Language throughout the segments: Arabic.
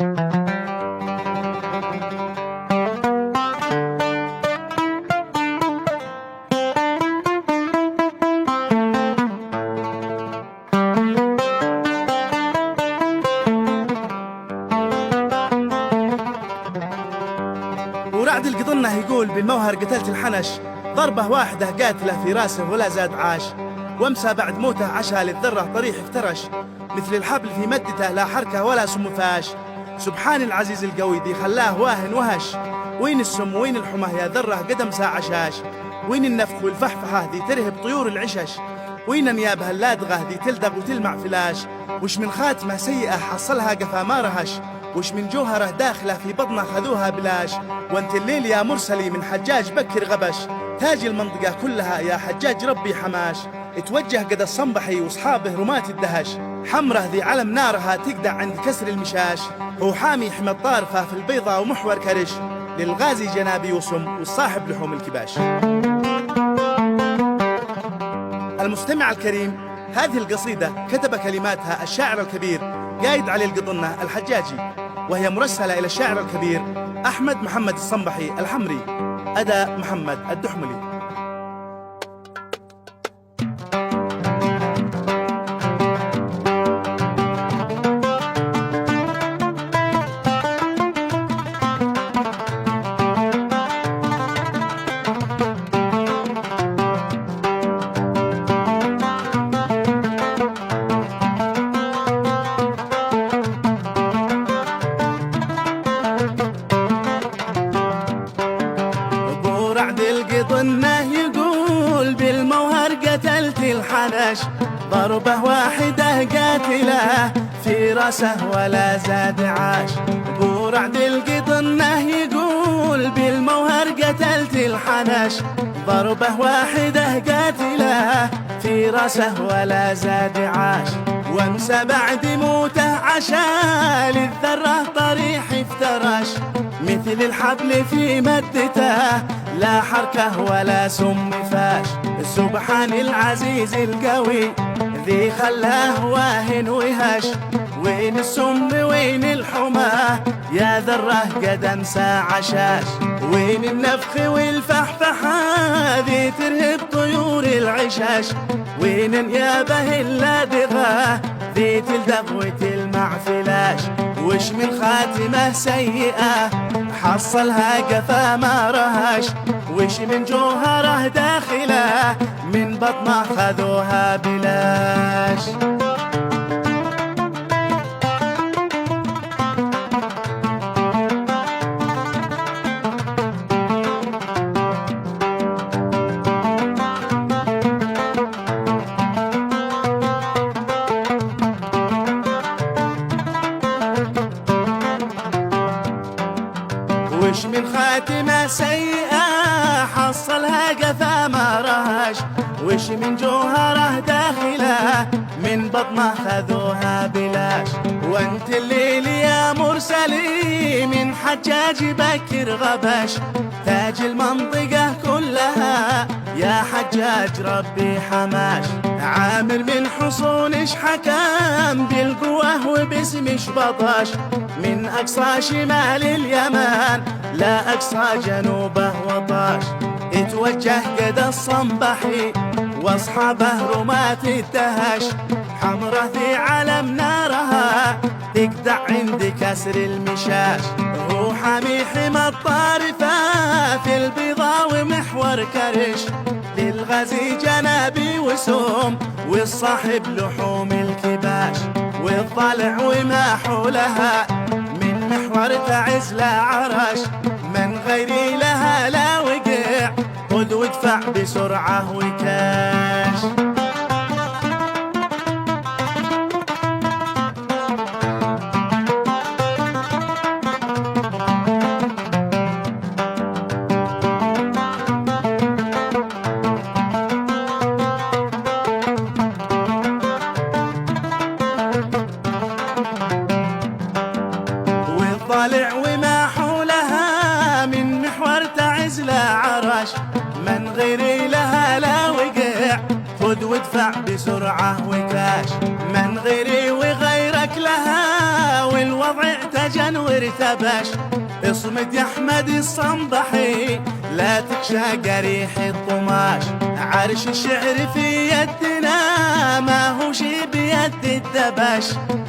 ورعد القطنة يقول بالموهر قتلت الحنش، ضربة واحدة قاتلة في راسه ولا زاد عاش، وامسى بعد موته عشا للذرة طريح افترش، مثل الحبل في مدته لا حركة ولا سم فاش. سبحان العزيز القوي ذي خلاه واهن وهش، وين السم وين الحمى يا ذرة قدم ساعة شاش، وين النفخ والفحفحة ذي ترهب طيور العشش، وين نيابها اللادغة ذي تلدغ وتلمع فلاش. وش من خاتمة سيئة حصلها قفا ما رهش، وش من جوهرة داخلة في بطنه خذوها بلاش. وانت الليل يا مرسلي من حجاج بكر غبش، تاج المنطقة كلها يا حجاج ربي حماش. اتوجه قد الصنبحي واصحابه رماة الدهش، حمره ذي علم نارها تقدع عند كسر المشاش. هو حامي حمى الطارفة في البيضة ومحور كرش، للغازي جنابي وسم والصاحب لحوم الكباش. المستمع الكريم، هذه القصيدة كتب كلماتها الشاعر الكبير قايد علي القطنة الحجاجي، وهي مرسلة إلى الشاعر الكبير أحمد محمد الصنبحي الحمري، أداء محمد الدحملي. رعد القطنة يقول بالموهر قتلت الحنش، ضربة واحدة قاتلة في راسه ولا زاد عاش. ابو رعد القطنة يقول بالموهر قتلت الحنش، ضربة واحدة قاتلة في راسه ولا زاد عاش. وامسى بعد موته عشا للذرة طريح افترش، مثل الحبل في مدته لا حركة ولا سم فاش. سبحان العزيز القوي ذي خلاه واهن وهش، وين السم وين الحمى يا ذرة قد انسى عشاش. وين النفخ والفحفحة ذي ترهب طيور العشاش، وين نيابه اللادغة ذي تلدغ وتلمع فلاش. وش من خاتمة سيئة حصلها قفا ما رهش، وش من جوهره داخله من بطنه خذوها بلاش. وش من خاتمة سيئة حصلها قفا ما رهش، وش من جوهره داخله من بطنه خذوها بلاش. وانت الليل يا مرسلي من حجاج بكر غبش، تاج المنطقة كلها يا حجاج ربي حماش. عامر من حصونش حكم بالقوة وباسمش بطش، من أقصى شمال اليمن لا أقصى جنوبه وطاش. اتوجه قد الصنبحي واصحابه رماة الدهش، حمرة في علم نارها تقدع عند كسر المشاش. هو حامي حمى الطارفة في البيضة ومحور كرش، للغزي جنابي وسوم والصاحب لحوم الكباش. والضلع وما حولها من محور تعز لا عرش، من غيري لها لا وقع خذ وادفع بسرعة وكاش. والضلع وما حولها من محور تعز لا عرش، من غيري لها لا وقع خذ وادفع بسرعة وكاش. من غيري وغيرك لها والوضع سجن وارتبش. اصمد يا احمد الصنبحي لا تخشى قريح الطماش. عرش الشعر في يدنا ما هو شي بيد الدبش.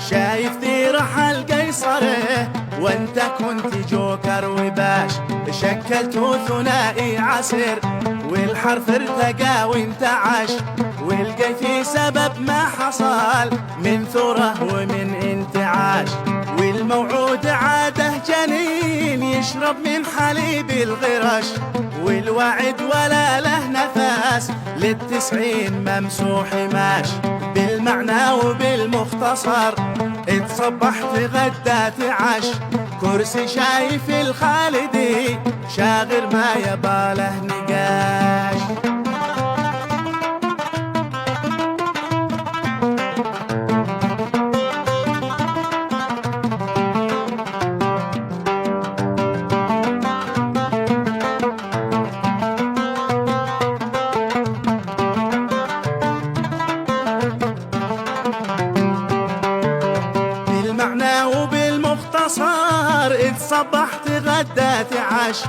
شايف ذي رحل قيصره وانت كنت جوكر وباش. شكلتوا ثنائي عسر والحرف ارتقى وانتعش. والقي في سبب ما حصل من ثوره ومن انتعاش. والموعود عاده جنين يشرب من حليب الغرش. والوعد ولا له نفس للتسعين ممسوح ماش. بالمعنى وبالمختصر اتصبحت غدات عش. كرسي شايف الخالدي شاغر ما يباله نقاش. وبالمختصر اتصبحت غدات عش.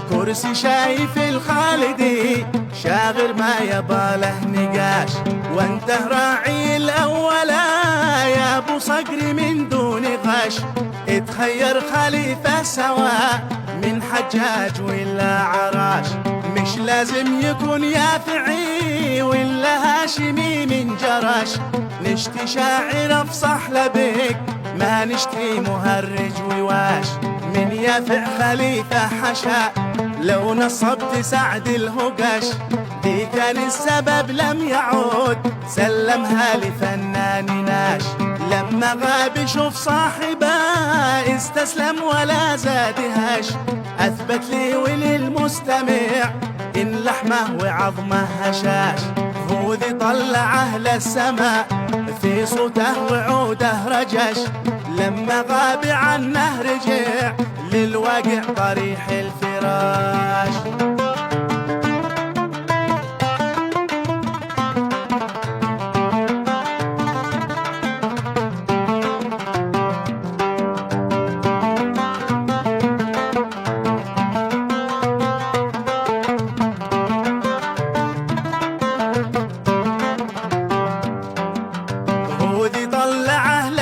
كرسي شايف الخالدي شاغر ما يباله نقاش. وانت راعي الاولى يا ابو صقر من دون غش. اتخير خليفه سواء من حجاج ولا عراش. مش لازم يكون يافعي ولا هاشمي من جرش. نشتي شاعر افصح لبيك ما نشتي مهرج وواش. من يافع خليفة حشا لو نصبت سعد الهقش. دي كان السبب لم يعود سلمها لفنان ناش. لما غاب شوف صاحبه استسلم ولا زادهاش. اثبت لي وللمستمع ان لحمه وعظمه هشاش. هو ذي طلعه للسماء في صوته وعوده رجش. لما غاب عنه رجع للواقع طريح الفراش.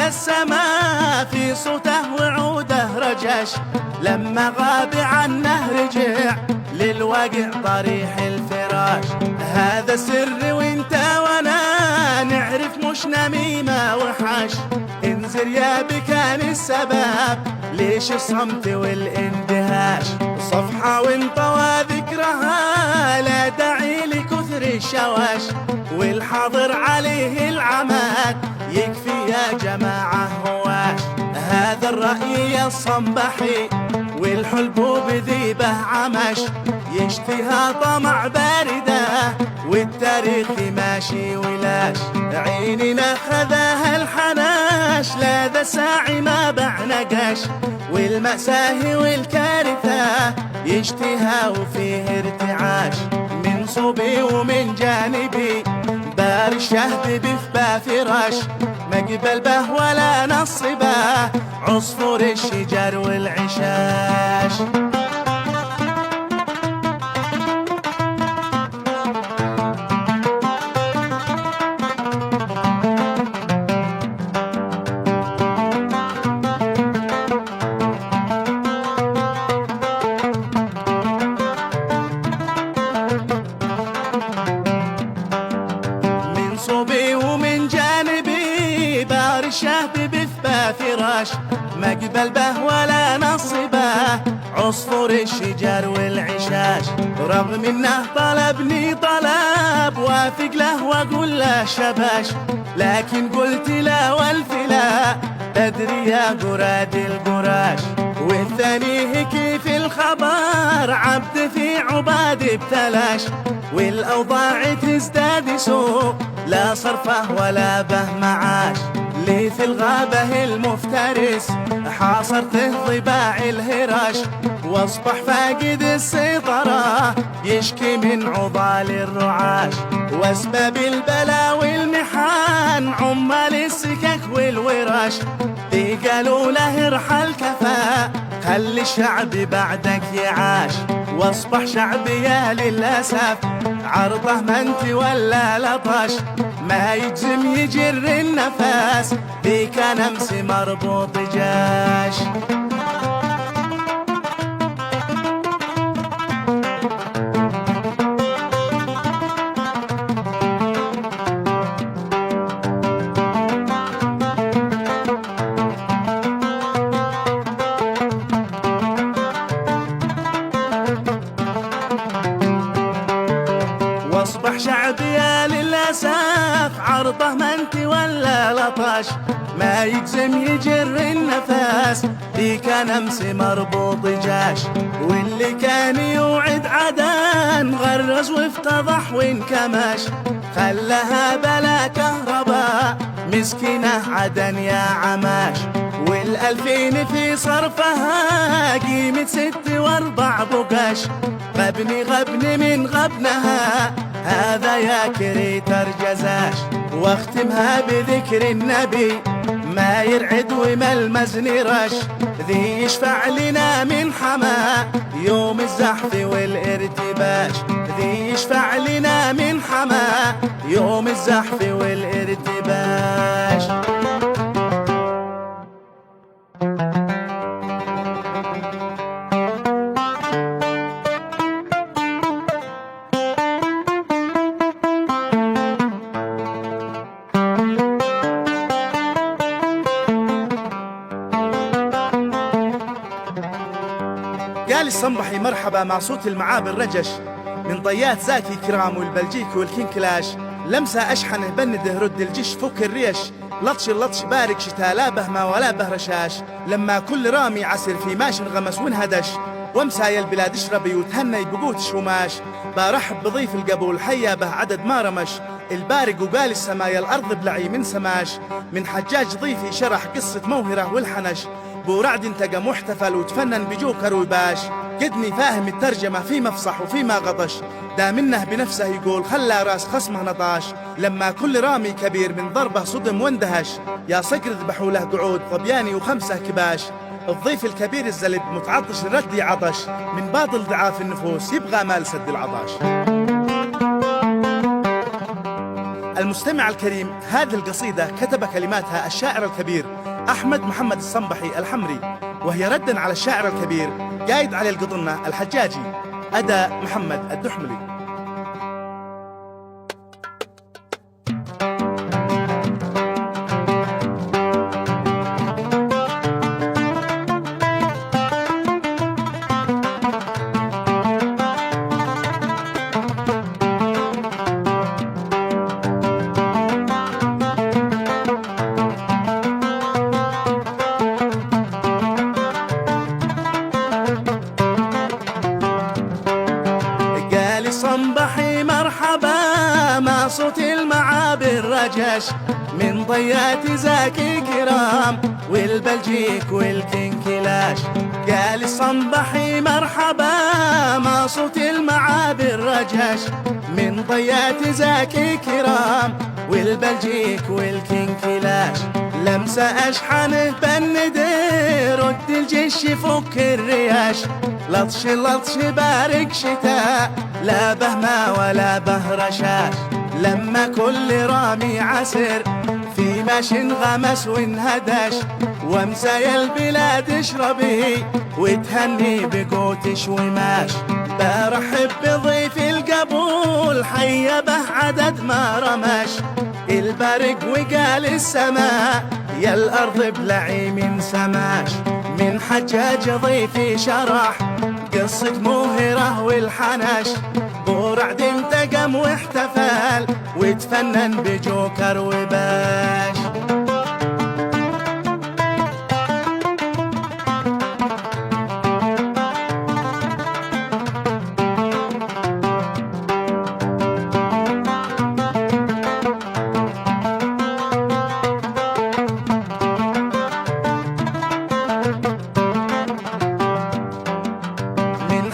السماء في صوته وعوده رجش. لما غاب عنه رجع للواقع طريح الفراش. هذا السر وانت وانا نعرف مش نميمة وحش. انزل يا بكان السبب ليش الصمت والاندهاش. صفحة وانطوى ذكرها لا داعي لكثر الشواش. والحاضر عليه العماد يكفي يا جماعة هواش. هذا الرأي الصنبحي والحلبوب ذيبه عمش. يشتهى طمع باردة والتاريخ ماشي ولاش. عيننا خذاها الحناش لا ذا ساعي ما بعنقش. والمأساة والكارثة يشتهى وفيه ارتعاش. من صوبي ومن جانبي بار الشهد بفبا فراش. مقبل به ولا نصبه عصفور الشجر والعشاش. صوبي ومن جانبي بار الشهب بثبا فراش. مقبل به ولا نصبه عصفور الشجر والعشاش. رغم انه طلبني طلب وافق له واقول له شباش. لكن قلت لا والفلا تدري يا قراد القراش. والثاني كيف الخبر عبد في عباد ابتلاش. والاوضاع تزداد سوء لا صرفه ولا به معاش. لي في الغابة المفترس حاصرته ضباع الهراش. واصبح فاقد السيطرة يشكي من عضال الرعاش. واسباب البلا والمحان عمال السكك والوراش. ذي قالوا له ارحل كفا، خلي الشعب بعدك يعاش، واصبح شعبي يا للأسف عرضه ما انت ولا لطش، ما يجزم يجر النفس، ذي كان امس مربوط جاش. واصبح شعبي يا للأسف عرضه ما انت ولا لطش، ما يجزم يجر النفس، ذي كان امس مربوط جاش، واللي كان يوعد عدن غرز وافتضح وانكمش، خلها بلا كهرباء مسكينة عدن يا عماش، والألفين في صرفها قيمة 6 و4 بقاش، غبني من غبنها هذا يا كريت ارجزاش، واختمها بذكر النبي ما يرعد وما المزن رش، ذي يشفع لنا من حما يوم الزحف والارتباش، ذي يشفع لنا من حما يوم الزحف والارتباش. قال الصنبحي مرحبا مع صوت المعابر رجش، من ضيات زاكي كرام والبلجيك والكنكلاش، لمسة أشحنه بنده رد الجيش فك الريش، لطش بارك شتا لا بهمة ولا بهرشاش، لما كل رامي عسر في ماش انغمس وانهدش، وامسايا البلاد اشربي وتهني بقوت شوماش، برحب بضيف القبول حيا به عدد ما رمش، البارق وقال السمايا الأرض بلعي من سماش، من حجاج ضيفي شرح قصة موهرة والحنش، بورعد انتقى محتفل وتفنن بجوكر وباش، قدني فاهم الترجمة في مفصح وفي ما غطش، دا منه بنفسه يقول خلى راس خصمه نطاش، لما كل رامي كبير من ضربه صدم واندهش، يا صقر ذبحوا له قعود ظبياني و5 كباش، الضيف الكبير الزلد متعطش الرد عطش، من باطل ضعاف النفوس يبغى مال سد العطاش. المستمع الكريم، هذه القصيدة كتب كلماتها الشاعر الكبير أحمد محمد الصنبحي الحمري، وهي ردا على الشاعر الكبير قايد علي القطنة الحجاجي، أداء محمد الدحملي. صنبحي مرحبا مع صوت المعابر رجش، من ضيات زاكي كرام والبلجيك والكنكلاش، قال الصنبحي مرحبا مع صوت المعابر رجش، من ضيات زاكي كرام والبلجيك والكنكلاش، لمسة أشحنه بندي رد الجيش فك الرياش، لطش بارك شتاء لا بهمة ولا بهرشاش، لما كل رامي عسر في ماش انغمس وانهدش، وامسايا البلاد اشربي وتهني بقوت شوماش، برحب بضيف القبول حيا به عدد ما رمش، البرق وقال السماء يا الأرض بلعي من سماش، من حجاج ضيفي شرح قصة موهرة والحنش، بورعد انتقم واحتفل وتفنن بجوكر وباش.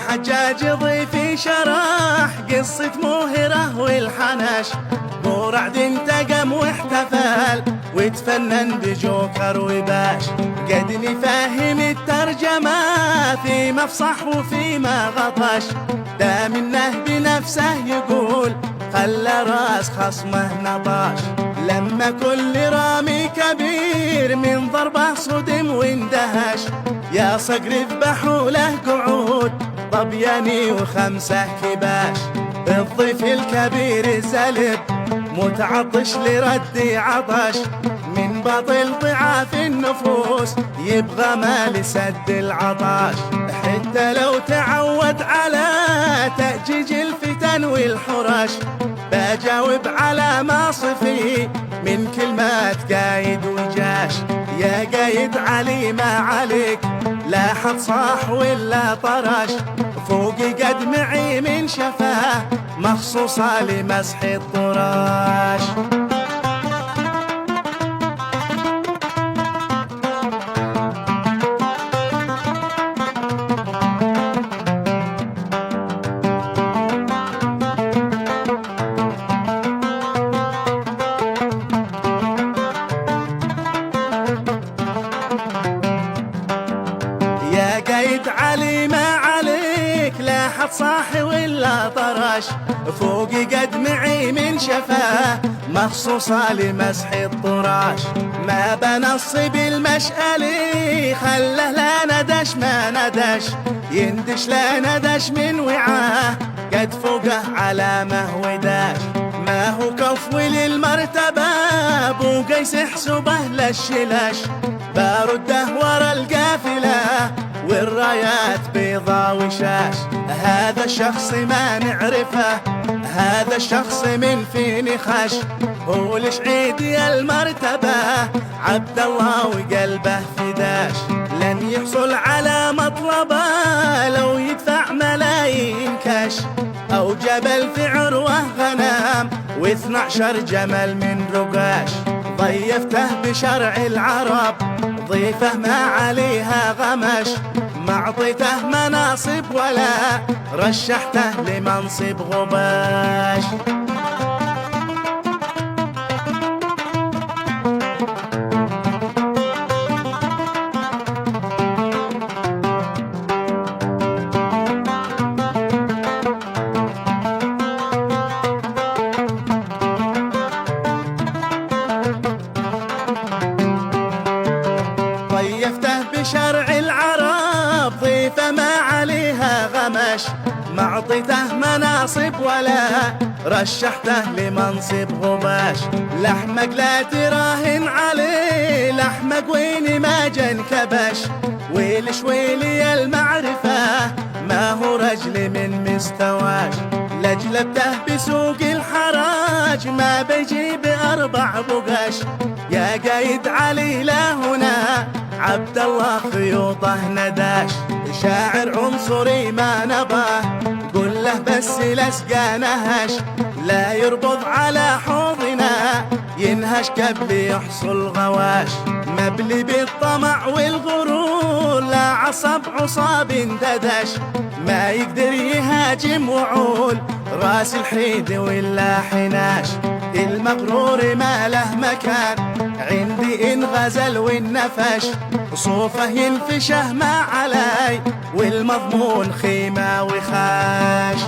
حجاج ضيفي شرح قصة موهرة والحنش، بورعد انتقم واحتفل وتفنن بجوكر وباش. قدني فاهم الترجمة في مفصح وفي ما غطش، دا منه بنفسه يقول خلى راس خصمه نطاش. لما كل رامي كبير من ضربه صدم واندهش، يا صقر اذبحوا له قعود طبياني وخمسة كباش. الضيف الكبير الزلب متعطش لرد عطش، من بطل ضعاف النفوس يبغى ما لسد العطاش. حتى لو تعود على تأجيج الفتن والحرش، بجاوب على ما صفي من كلمات قايد وجاش. يا قايد علي ما عليك لا حد صاح ولا طرش، فوق قد معي من شفاه مخصوصة لمسح الطراش. يا قايد علي ما عليك لا حد صاح ولا طرش، فوق قد معي من شفاه مخصوصة لمسح الطراش. ما بنصب المشألي خله لا ندش ما ندش، يندش لا ندش من وعاه قد فوقه علامه وداش. ما هو كفو للمرتبة ابو قيس حسبه للشلاش، برده ورا القافلة والرايات بيضا وشاش. هذا الشخص ما نعرفه، هذا الشخص من فيني خش، هو الشعيدي المرتبة عبد الله وقلبه فداش. لن يحصل على مطلبه لو يدفع ملايين كاش، أو جبل في عروة غنام و12 جمل من رقاش. ضيفته بشرع العرب ضيفه ما عليها غمش، ما عطيته مناصب ولا رشحته لمنصب غباش. ضيفته بشرع العرب ضيفه ما عليها غمش، ما عطيته مناصب ولا رشحته لمنصب غباش. لحمك لا تراهن عليه، لحمك وين ما جنكبش، ويلش ويلي المعرفة ما هو رجل من مستواش. لجلبته بسوق الحراج ما بيجي بأربع بقاش. يا قايد علي لا هنا عبد الله خيوطه نداش، شاعر عنصري ما نباه قل له بس لسقى نهش. لا يربض على حوضنا ينهش قبل يحصل غواش، مبلي بالطمع والغرور لا عصب عصاب انددش. ما يقدر يهاجم وعول راس الحيد ولا حناش. المغرور ما له مكان عندي إن غزل والنفش، صوفه ينفشه ما علي والمضمون خيمة وخاش.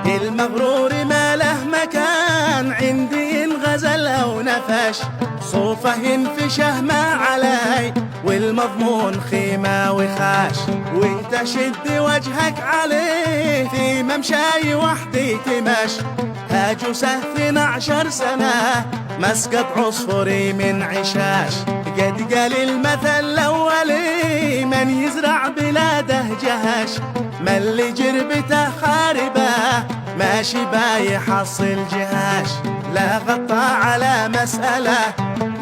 المغرور ما له مكان عندي إن غزل أو نفش، صوفه ينفشه ما علي والمضمون خيمة وخاش. وانت شد وجهك عليه في ممشاي وحدي تمش، هاجوسه 12 سنة مسقط عصفوري من عشاش. قد قال المثل الأولي من يزرع بلاده جهش، من اللي جربته خاربه ماشي بايحصل جهاش. لا غطى على مسألة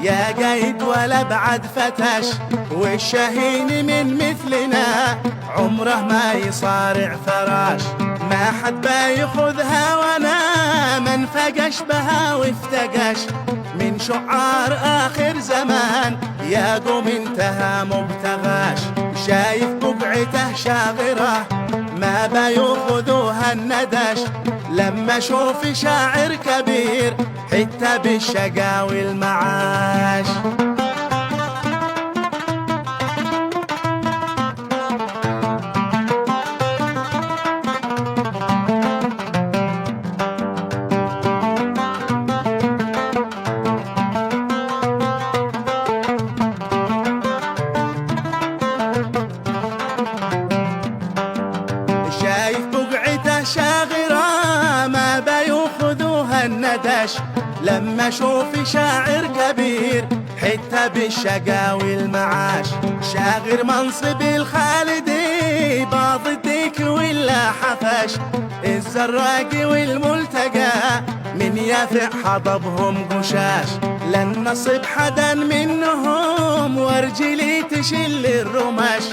يا قايد ولا بعد فتش، والشهين من مثلنا عمره ما يصارع فراش. ما حد بياخذها وانا من فقش بها وافتقش من شعار اخر زمان يا قوم انتهى مبتغاش. شايف بقعته شاغرة ما بياخذوها الندش لما اشوف شاعر كبير حتى بالشقاوي المعاش. شايف بقعته شاغرة ما بياخذوها الندش لما اشوف شاعر كبير حتى بالشقاوي المعاش. شاغر منصب الخالدي بعض الديك ولا حفش الزراقي والملتقى من يافع حضبهم قشاش. لن نصب حدا منهم ورجلي تشل الرمش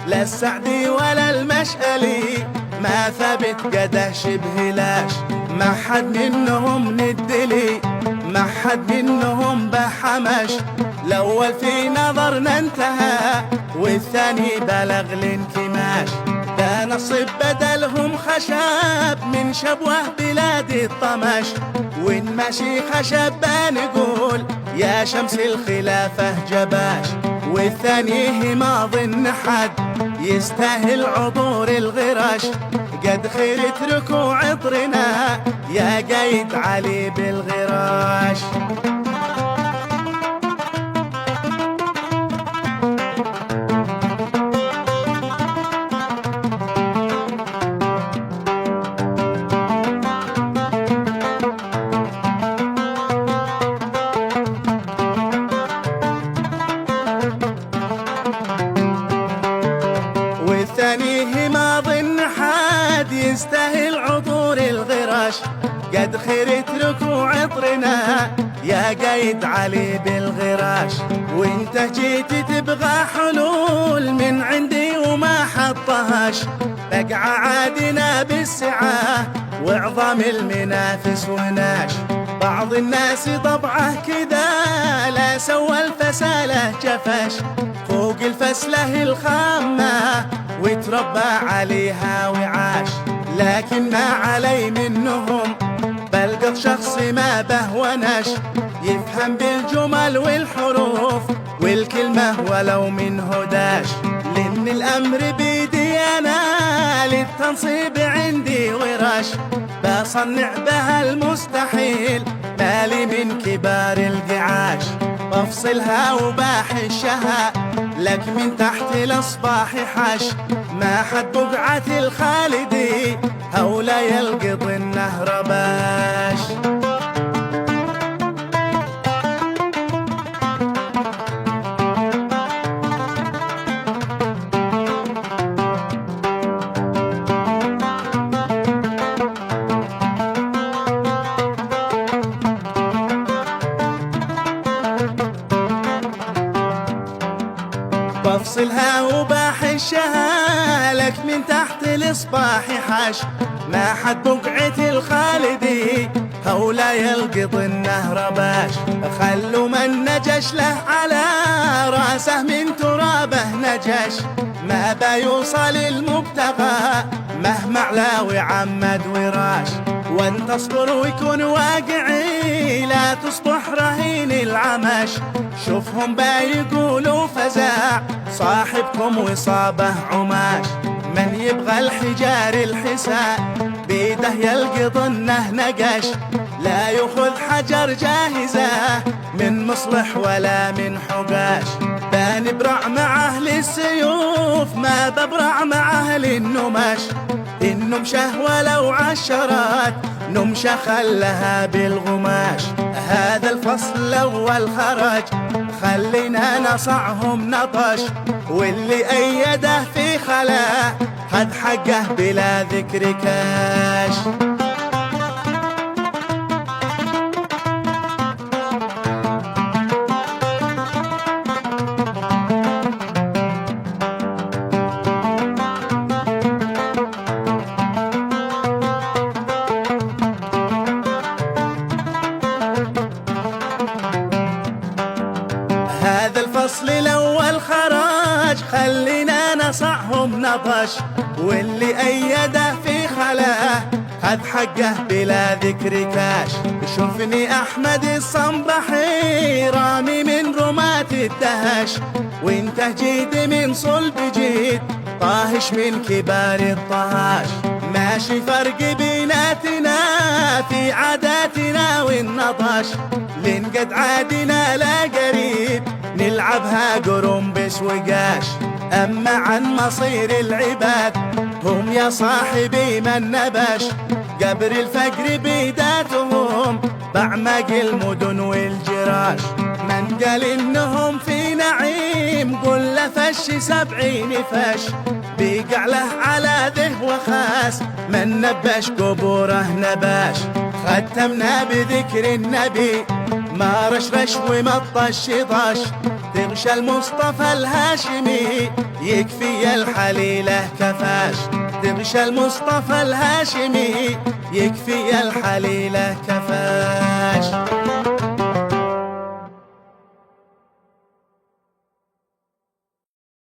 لا السعدي ولا المشألي ما ثبت قده شبه لاش. ما حد منهم ندلي ما حد منهم بحمش الأول في نظرنا انتهى والثاني بلغ الانكماش. ده نصب بدلهم خشب من شبوه بلاد الطمش وين ماشي خشب بنقول يا شمس الخلافة جباش. والثاني ما ظن حد يستاهل عبور الغرش قد خير اتركوا عطرنا يا قايد علي بالغراش. والثاني ما ظن حد يستاهل عطور الغراش قد خير اتركوا عطرنا يا قايد علي بالغراش. وانت جيت تبغى حلول من عندي وما حطهاش بقع عادنا بالسعة وعظام المنافس وناش. بعض الناس طبعه كذا لا سوى الفسالة جفش فوق الفسلة الخامة وتربى عليها وعاش. لكن ما علي منهم بلقط شخص ما بهونش يفهم بالجمل والحروف والكلمة ولو من هداش. لأن الأمر بيدي أنا للتنصيب عندي ورش بصنع بها المستحيل مالي من كبار القعاش. بفصلها وباحشها لك من تحت الأصباح حش ما حد بقعة الخالدي هولا يلقض النهر باش. بفصلها وبحشها لك من تحت الإصباح حش ما حد بقعة الخالدي هولا يلقط النهر باش. خلوا من نجش له على راسه من ترابه نجش ما بيوصل المبتغى مهما علا وعمد وراش. وان تصبر ويكون واقعي لا تصبح رهين العمش شوفهم بيقولوا فزاع صاحبكم وصابه عماش. من يبغى الحجار الحساء بيده يلقط انه نقش لا يأخذ حجر جاهزة من مصلح ولا من حقاش. بنبرع مع أهل السيوف ما ببرع مع أهل النمش النمشة ولو عشرات نمشة خلها بالغماش. هذا الفصل الأول خرج خلينا نصعهم نطش واللي أيده في خلاه خد حقه بلا ذكر كاش. الفصل الأول خراج خلينا نصعهم نطش، واللي أيده في خلاه خذ حقه بلا ذكر كاش. شوفني أحمد الصنبحي رامي من رماة الدهش، وانت جيد من صلب جيد طاهش من كبار الطهاش. ماشي فرق بيناتنا في عاداتنا والنطش، لنقد عادنا لا قريب نلعبها قرنبس وقاش. أما عن مصير العباد هم يا صاحبي من نبش، قبر الفقر بيداتهم بعمق المدن والجراش. من قال إنهم في نعيم قل له فش 70 فش، بيقع له على ذه وخاس من نبش قبوره نباش. ختمنا بذكر النبي ما رشرش ومطش طش، تغشى المصطفى الهاشمي يكفي الحليله كفاش. تغشى المصطفى الهاشمي يكفي الحليله كفاش.